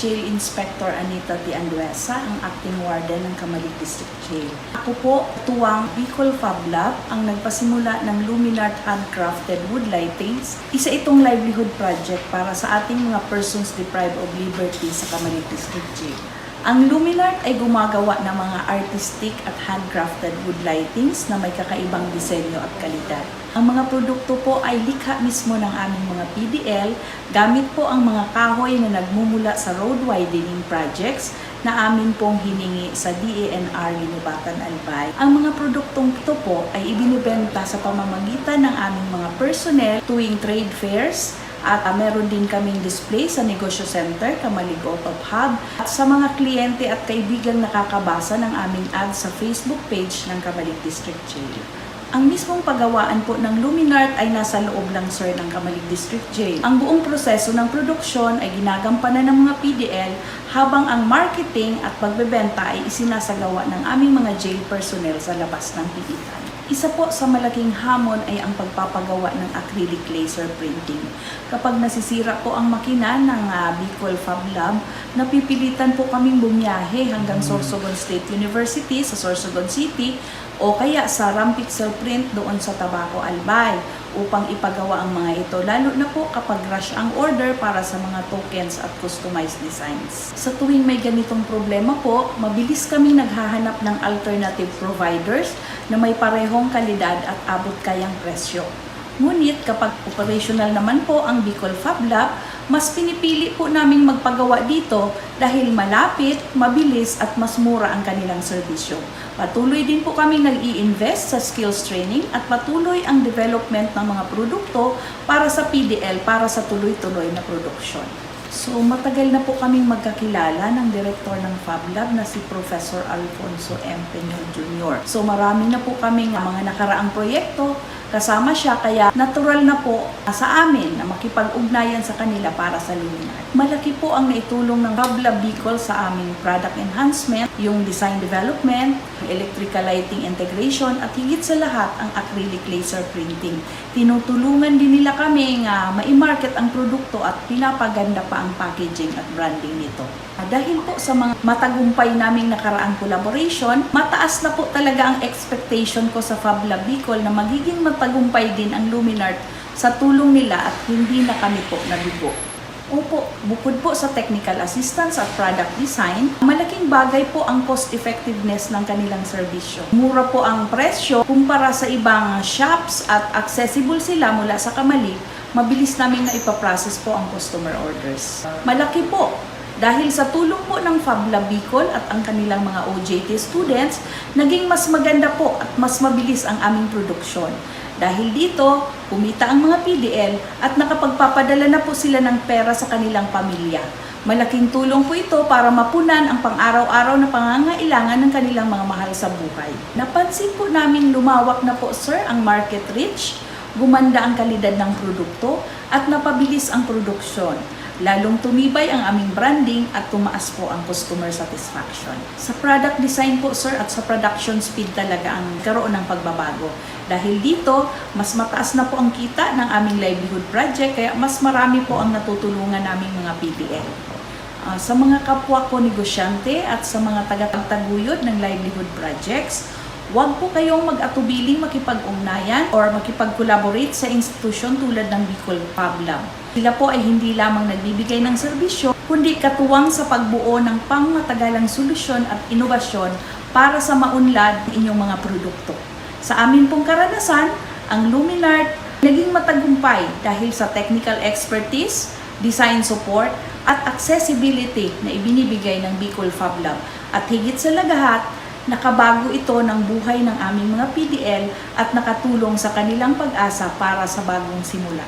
Jail Inspector Anita T. Anduesa, ang Acting Warden ng Camalik District Jail. Ako po, tuwang Bicol Fab Lab, ang nagpasimula ng Luminart Handcrafted Wood Lightings. Isa itong livelihood project para sa ating mga persons deprived of liberty sa Camalik District Jail. Ang Luminart ay gumagawa ng mga artistic at handcrafted wood lightings na may kakaibang disenyo at kalidad. Ang mga produkto po ay likha mismo ng aming mga PDL, gamit po ang mga kahoy na nagmumula sa road widening projects na amin pong hiningi sa DENR Linibatan Albay. Ang mga produktong ito po ay ibinibenta sa pamamagitan ng aming mga personnel tuwing trade fairs, at meron din kaming display sa Negosyo Center, Camalik Auto Hub, at sa mga kliyente at kaibigang nakakabasa ng aming ads sa Facebook page ng Camalik District Jail. Ang mismong paggawaan po ng Luminart ay nasa loob lang sir ng Camalik District Jail. Ang buong proseso ng produksyon ay ginagampanan ng mga PDL habang ang marketing at pagbebenta ay isinasagawa ng aming mga jail personnel sa labas ng pigitan. Isa po sa malaking hamon ay ang pagpapagawa ng acrylic laser printing. Kapag nasisira po ang makina ng Bicol Fab Lab, napipilitan po kaming bumiyahe hanggang Sorsogon State University sa Sorsogon City o kaya sa Rampixel Print doon sa Tabaco Albay upang ipagawa ang mga ito, lalo na po kapag rush ang order para sa mga tokens at customized designs. Sa tuwing may ganitong problema po, mabilis kami naghahanap ng alternative providers na may parehong kalidad at abot kayang presyo. Ngunit kapag operational naman po ang Bicol Fab Lab, mas pinipili po naming magpagawa dito dahil malapit, mabilis at mas mura ang kanilang serbisyo. Patuloy din po kami nag-i-invest sa skills training at patuloy ang development ng mga produkto para sa PDL para sa tuloy-tuloy na produksyon. So matagal na po kaming magkakilala ng direktor ng Fab Lab na si Professor Alfonso M. Peñol Jr. So marami na po kaming mga nakaraang proyekto kasama siya, kaya natural na po sa amin na makipag-ugnayan sa kanila para sa Luminart. Malaki po ang naitulong ng Fab Lab Bicol sa aming product enhancement, yung design development, electrical lighting integration, at higit sa lahat ang acrylic laser printing. Tinutulungan din nila kami ma-market ang produkto at pinapaganda pa ang packaging at branding nito. Dahil po sa mga matagumpay naming nakaraang collaboration, mataas na po talaga ang expectation ko sa Fab Lab Bicol na magiging matagumpay din ang Luminart sa tulong nila at hindi na kami po nabigo. Opo, bukod po sa technical assistance at product design, malaking bagay po ang cost effectiveness ng kanilang serbisyo. Mura po ang presyo kumpara sa ibang shops at accessible sila mula sa Camalik, mabilis namin na ipaprocess po ang customer orders. Malaki po dahil sa tulong po ng Fab Lab Bicol at ang kanilang mga OJT students, naging mas maganda po at mas mabilis ang aming produksyon. Dahil dito, kumita ang mga PDL at nakapagpapadala na po sila ng pera sa kanilang pamilya. Malaking tulong po ito para mapunan ang pang-araw-araw na pangangailangan ng kanilang mga mahal sa buhay. Napansin po namin lumawak na po sir ang market reach, gumanda ang kalidad ng produkto at napabilis ang produksyon. Lalong tumibay ang aming branding at tumaas po ang customer satisfaction. Sa product design po sir at sa production speed talaga ang karoon ng pagbabago. Dahil dito, mas mataas na po ang kita ng aming livelihood project kaya mas marami po ang natutulungan naming mga PDL. Sa mga kapwa ko negosyante at sa mga taga-taguyod ng livelihood projects, huwag po kayong mag-atubiling makipag-ugnayan or makipag-collaborate sa institusyon tulad ng Bicol Fab Lab. Sila po ay hindi lamang nagbibigay ng serbisyo, kundi katuwang sa pagbuo ng pangmatagalang solusyon at inobasyon para sa maunlad ng inyong mga produkto. Sa amin pong karanasan, ang Luminart naging matagumpay dahil sa technical expertise, design support, at accessibility na ibinibigay ng Bicol Fab Lab. At higit sa lahat, nakabago ito ng buhay ng aming mga PDL at nakatulong sa kanilang pag-asa para sa bagong simula.